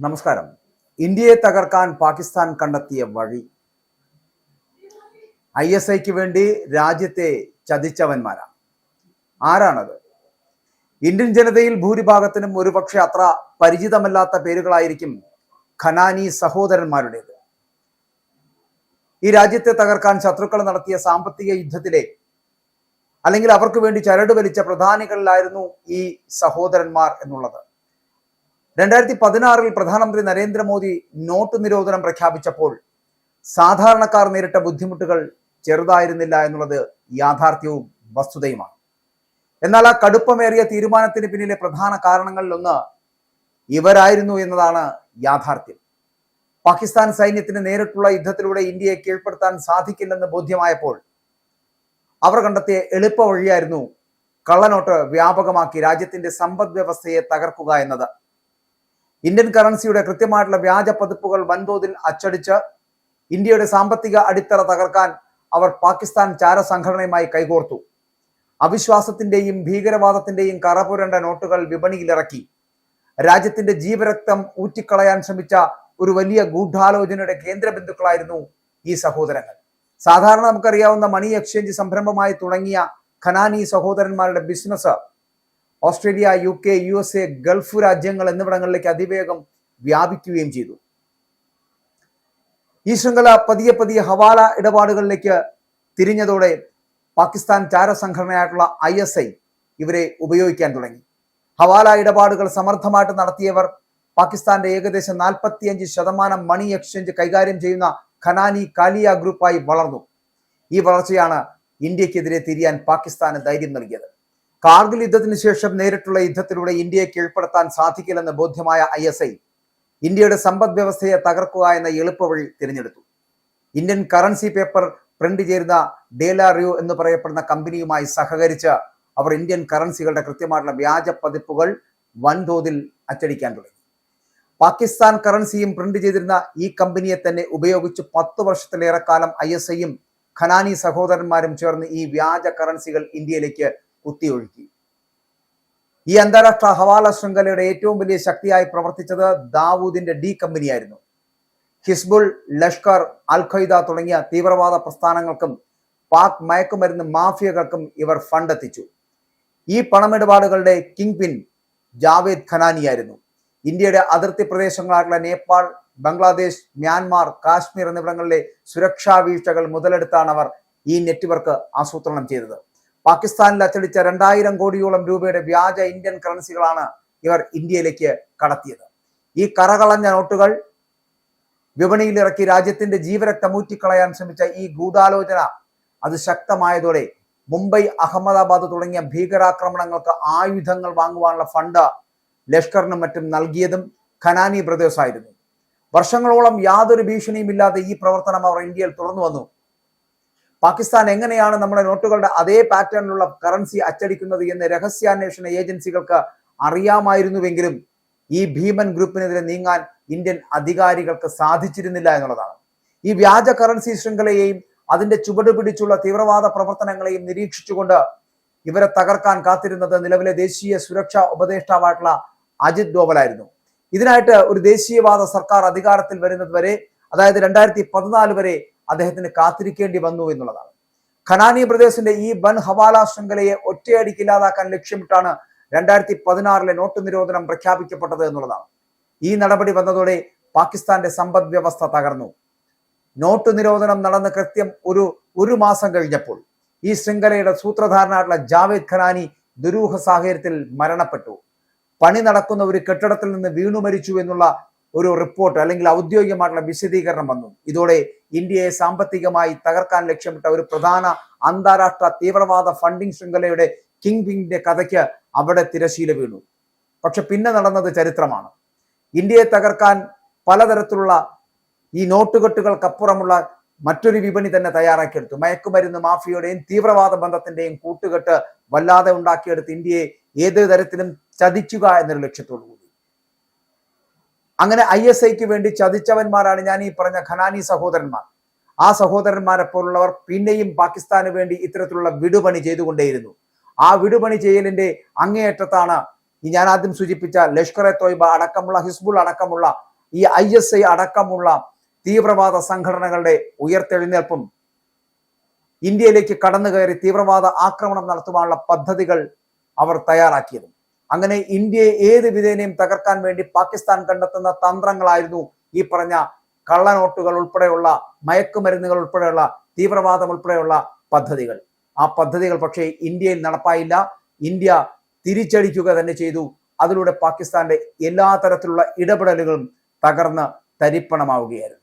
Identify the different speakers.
Speaker 1: നമസ്കാരം. ഇന്ത്യയെ തകർക്കാൻ പാകിസ്ഥാൻ കണ്ടെത്തിയ വഴി. ISIക്ക് വേണ്ടി രാജ്യത്തെ ചതിച്ചവന്മാരാണ്. ആരാണത്? ഇന്ത്യൻ ജനതയിൽ ഭൂരിഭാഗത്തിനും ഒരുപക്ഷെ അത്ര പരിചിതമല്ലാത്ത പേരുകളായിരിക്കും ഖനാനി സഹോദരന്മാരുടേത്. ഈ രാജ്യത്തെ തകർക്കാൻ ശത്രുക്കൾ നടത്തിയ സാമ്പത്തിക യുദ്ധത്തിലെ അല്ലെങ്കിൽ അവർക്ക് വേണ്ടി ചരട് വലിച്ച പ്രധാനികളിലായിരുന്നു ഈ സഹോദരന്മാർ എന്നുള്ളത്. 2016 പ്രധാനമന്ത്രി നരേന്ദ്രമോദി നോട്ട് നിരോധനം പ്രഖ്യാപിച്ചപ്പോൾ സാധാരണക്കാർ നേരിട്ട ബുദ്ധിമുട്ടുകൾ ചെറുതായിരുന്നില്ല എന്നുള്ളത് യാഥാർത്ഥ്യവും വസ്തുതയുമാണ്. എന്നാൽ ആ കടുപ്പമേറിയ തീരുമാനത്തിന് പിന്നിലെ പ്രധാന കാരണങ്ങളിലൊന്ന് ഇവരായിരുന്നു എന്നതാണ് യാഥാർത്ഥ്യം. പാകിസ്ഥാൻ സൈന്യത്തിന് നേരിട്ടുള്ള യുദ്ധത്തിലൂടെ ഇന്ത്യയെ കീഴ്പ്പെടുത്താൻ സാധിക്കില്ലെന്ന് ബോധ്യമായപ്പോൾ അവർ കണ്ടെത്തിയ എളുപ്പ വഴിയായിരുന്നു കള്ളനോട്ട് വ്യാപകമാക്കി രാജ്യത്തിന്റെ സമ്പദ് വ്യവസ്ഥയെ തകർക്കുക എന്നത്. ഇന്ത്യൻ കറൻസിയുടെ കൃത്യമായിട്ടുള്ള വ്യാജ പതിപ്പുകൾ വൻതോതിൽ അച്ചടിച്ച് ഇന്ത്യയുടെ സാമ്പത്തിക അടിത്തറ തകർക്കാൻ അവർ പാകിസ്ഥാൻ ചാരസംഘടനയുമായി കൈകോർത്തു. അവിശ്വാസത്തിന്റെയും ഭീകരവാദത്തിന്റെയും കറപുരണ്ട നോട്ടുകൾ വിപണിയിലിറക്കി. രാജ്യത്തിന്റെ ജീവരക്തം ഊറ്റിക്കളയാൻ ശ്രമിച്ച ഒരു വലിയ ഗൂഢാലോചനയുടെ കേന്ദ്രബിന്ദുക്കളായിരുന്നു ഈ സഹോദരങ്ങൾ. സാധാരണ നമുക്കറിയാവുന്ന മണി എക്സ്ചേഞ്ച് സംരംഭമായി തുടങ്ങിയ ഖനാനി സഹോദരന്മാരുടെ business Australia, UK, USA, Gulf രാജ്യങ്ങൾ എന്നിവിടങ്ങളിലേക്ക് അതിവേഗം വ്യാപിക്കുകയും ചെയ്തു. ഈ ശൃംഖല പതിയെ പതിയെ ഹവാല ഇടപാടുകളിലേക്ക് തിരിഞ്ഞതോടെ പാകിസ്ഥാൻ ചാരസംഘടനയായിട്ടുള്ള ISI ഇവരെ ഉപയോഗിക്കാൻ തുടങ്ങി. ഹവാല ഇടപാടുകൾ സമർത്ഥമായിട്ട് നടത്തിയവർ പാകിസ്ഥാന്റെ ഏകദേശം 45% മണി എക്സ്ചേഞ്ച് കൈകാര്യം ചെയ്യുന്ന ഖനാനി കാലിയ ഗ്രൂപ്പായി വളർന്നു. ഈ വളർച്ചയാണ് ഇന്ത്യക്കെതിരെ തിരിയാൻ പാകിസ്ഥാന് ധൈര്യം നൽകിയത്. കാർഗിൽ യുദ്ധത്തിന് ശേഷം നേരിട്ടുള്ള യുദ്ധത്തിലൂടെ ഇന്ത്യയെ കീഴ്പ്പെടുത്താൻ സാധിക്കില്ലെന്ന് ബോധ്യമായ ISI ഇന്ത്യയുടെ സമ്പദ് വ്യവസ്ഥയെ തകർക്കുക എന്ന എളുപ്പവഴി തിരഞ്ഞെടുത്തു. ഇന്ത്യൻ കറൻസി പേപ്പർ പ്രിന്റ് ചെയ്യുന്ന ഡേലാറിയോ എന്ന് പറയപ്പെടുന്ന കമ്പനിയുമായി സഹകരിച്ച് അവർ ഇന്ത്യൻ കറൻസികളുടെ കൃത്യമായിട്ടുള്ള വ്യാജ പതിപ്പുകൾ വൻതോതിൽ അച്ചടിക്കാൻ തുടങ്ങി. പാകിസ്ഥാൻ കറൻസിയും പ്രിന്റ് ചെയ്തിരുന്ന ഈ കമ്പനിയെ തന്നെ ഉപയോഗിച്ച് 10 വർഷത്തിലേറെ കാലം ISIയും ഖനാനി സഹോദരന്മാരും ചേർന്ന് ഈ വ്യാജ കറൻസികൾ ഇന്ത്യയിലേക്ക് കുത്തിയൊഴുക്കി. ഈ അന്താരാഷ്ട്ര ഹവാല ശൃംഖലയുടെ ഏറ്റവും വലിയ ശക്തിയായി പ്രവർത്തിച്ചത് ദാവൂദിന്റെ D കമ്പനിയായിരുന്നു. ഹിസ്ബുൾ, ലഷ്കർ, അൽ ഖയ്ദ തുടങ്ങിയ തീവ്രവാദ പ്രസ്ഥാനങ്ങൾക്കും പാക് മയക്കുമരുന്ന് മാഫിയകൾക്കും ഇവർ ഫണ്ട് എത്തിച്ചു. ഈ പണമിടപാടുകളുടെ കിങ് പിൻ ജാവേദ് ഖനാനിയായിരുന്നു. ഇന്ത്യയുടെ അതിർത്തി പ്രദേശങ്ങളായിട്ടുള്ള നേപ്പാൾ, ബംഗ്ലാദേശ്, മ്യാൻമാർ, കാശ്മീർ എന്നിവിടങ്ങളിലെ സുരക്ഷാ വീഴ്ചകൾ മുതലെടുത്താണ് അവർ ഈ നെറ്റ്വർക്ക് ആസൂത്രണം ചെയ്തത്. പാകിസ്ഥാനിൽ അച്ചടിച്ച 2000 കോടിയോളം രൂപയുടെ വ്യാജ ഇന്ത്യൻ കറൻസികളാണ് ഇവർ ഇന്ത്യയിലേക്ക് കടത്തിയത്. ഈ കറകളഞ്ഞ നോട്ടുകൾ വിപണിയിലിറക്കി രാജ്യത്തിന്റെ ജീവരക്തം ഊറ്റിക്കളയാൻ ശ്രമിച്ച ഈ ഗൂഢാലോചന അത് ശക്തമായതോടെ മുംബൈ, അഹമ്മദാബാദ് തുടങ്ങിയ ഭീകരാക്രമണങ്ങൾക്ക് ആയുധങ്ങൾ വാങ്ങുവാനുള്ള ഫണ്ട് ലഷ്കറിനും മറ്റും നൽകിയതും ഖനാനി ബ്രദേഴ്സ് ആയിരുന്നു. വർഷങ്ങളോളം യാതൊരു ഭീഷണിയുമില്ലാതെ ഈ പ്രവർത്തനം അവർ ഇന്ത്യയിൽ തുറന്നു വന്നു. പാകിസ്ഥാൻ എങ്ങനെയാണ് നമ്മുടെ നോട്ടുകളുടെ അതേ പാറ്റേണിലുള്ള കറൻസി അച്ചടിക്കുന്നത് എന്ന് രഹസ്യാന്വേഷണ ഏജൻസികൾക്ക് അറിയാമായിരുന്നുവെങ്കിലും ഈ ഭീമൻ ഗ്രൂപ്പിനെതിരെ നീങ്ങാൻ ഇന്ത്യൻ അധികാരികൾക്ക് സാധിച്ചിരുന്നില്ല എന്നുള്ളതാണ്. ഈ വ്യാജ കറൻസി ശൃംഖലയെയും അതിന്റെ ചുവട് പിടിച്ചുള്ള തീവ്രവാദ പ്രവർത്തനങ്ങളെയും നിരീക്ഷിച്ചുകൊണ്ട് ഇവരെ തകർക്കാൻ കാത്തിരുന്നത് നിലവിലെ ദേശീയ സുരക്ഷാ ഉപദേഷ്ടാവായിട്ടുള്ള അജിത് ഡോവലായിരുന്നു. ഇതിനായിട്ട് ഒരു ദേശീയവാദ സർക്കാർ അധികാരത്തിൽ വരുന്നത് വരെ, അതായത് 2014 വരെ അദ്ദേഹത്തിന് കാത്തിരിക്കേണ്ടി വന്നു എന്നുള്ളതാണ്. ഖനാനി ബ്രദേഴ്സിന്റെ ഈ വൻ ഹവാല ശൃംഖലയെ ഒറ്റയടിക്ക് ഇല്ലാതാക്കാൻ ലക്ഷ്യമിട്ടാണ് 2016 നോട്ട് നിരോധനം പ്രഖ്യാപിക്കപ്പെട്ടത് എന്നുള്ളതാണ്. ഈ നടപടി വന്നതോടെ പാകിസ്ഥാന്റെ സമ്പദ് വ്യവസ്ഥ തകർന്നു. നോട്ട് നിരോധനം നടന്ന് കൃത്യം ഒരു മാസം കഴിഞ്ഞപ്പോൾ ഈ ശൃംഖലയുടെ സൂത്രധാരനായിട്ടുള്ള ജാവേദ് ഖനാനി ദുരൂഹ സാഹചര്യത്തിൽ മരണപ്പെട്ടു. പണി നടക്കുന്ന ഒരു കെട്ടിടത്തിൽ നിന്ന് വീണു മരിച്ചു എന്നുള്ള ഒരു റിപ്പോർട്ട് അല്ലെങ്കിൽ ഔദ്യോഗികമായിട്ടുള്ള വിശദീകരണം വന്നു. ഇതോടെ ഇന്ത്യയെ സാമ്പത്തികമായി തകർക്കാൻ ലക്ഷ്യമിട്ട ഒരു പ്രധാന അന്താരാഷ്ട്ര തീവ്രവാദ ഫണ്ടിംഗ് ശൃംഖലയുടെ കിങ് പിന്റെ കഥയ്ക്ക് അവിടെ തിരശീല വീണു. പക്ഷെ പിന്നെ നടന്നത് ചരിത്രമാണ്. ഇന്ത്യയെ തകർക്കാൻ പലതരത്തിലുള്ള ഈ നോട്ടുകെട്ടുകൾക്കപ്പുറമുള്ള മറ്റൊരു വിപണി തന്നെ തയ്യാറാക്കിയെടുത്തു. മയക്കുമരുന്ന് മാഫിയയുടെയും തീവ്രവാദ ബന്ധത്തിന്റെയും കൂട്ടുകെട്ട് വല്ലാതെ ഉണ്ടാക്കിയെടുത്ത് ഇന്ത്യയെ ഏത് തരത്തിലും ചതിക്കുക എന്നൊരു ലക്ഷ്യത്തോടു കൂടി. അങ്ങനെ ISIക്ക് വേണ്ടി ചതിച്ചവന്മാരാണ് ഞാൻ ഈ പറഞ്ഞ ഖനാനി സഹോദരന്മാർ. ആ സഹോദരന്മാരെ പോലുള്ളവർ പിന്നെയും പാകിസ്ഥാന് വേണ്ടി ഇത്തരത്തിലുള്ള വിടുപണി ചെയ്തുകൊണ്ടേയിരുന്നു. ആ വിടുപണി ചെയ്യലിന്റെ അങ്ങേയറ്റത്താണ് ഈ ഞാൻ ആദ്യം സൂചിപ്പിച്ച ലഷ്കർ എ തോയ്ബ അടക്കമുള്ള ഹിസ്ബുൾ അടക്കമുള്ള ഈ ISI അടക്കമുള്ള തീവ്രവാദ സംഘടനകളുടെ ഉയർത്തെഴുന്നേൽപ്പും ഇന്ത്യയിലേക്ക് കടന്നു കയറി തീവ്രവാദ ആക്രമണം നടത്തുവാനുള്ള പദ്ധതികൾ അവർ തയ്യാറാക്കിയത്. അങ്ങനെ ഇന്ത്യയെ ഏത് വിധേനയും തകർക്കാൻ വേണ്ടി പാകിസ്ഥാൻ കണ്ടെത്തുന്ന തന്ത്രങ്ങളായിരുന്നു ഈ പറഞ്ഞ കള്ളനോട്ടുകൾ ഉൾപ്പെടെയുള്ള മയക്കുമരുന്നുകൾ ഉൾപ്പെടെയുള്ള തീവ്രവാദം ഉൾപ്പെടെയുള്ള പദ്ധതികൾ. ആ പദ്ധതികൾ പക്ഷേ ഇന്ത്യയിൽ നടപ്പായില്ല. ഇന്ത്യ തിരിച്ചടിക്കുക തന്നെ ചെയ്തു. അതിലൂടെ പാകിസ്ഥാന്റെ എല്ലാ തരത്തിലുള്ള ഇടപെടലുകളും തകർന്ന് തരിപ്പണമാവുകയായിരുന്നു.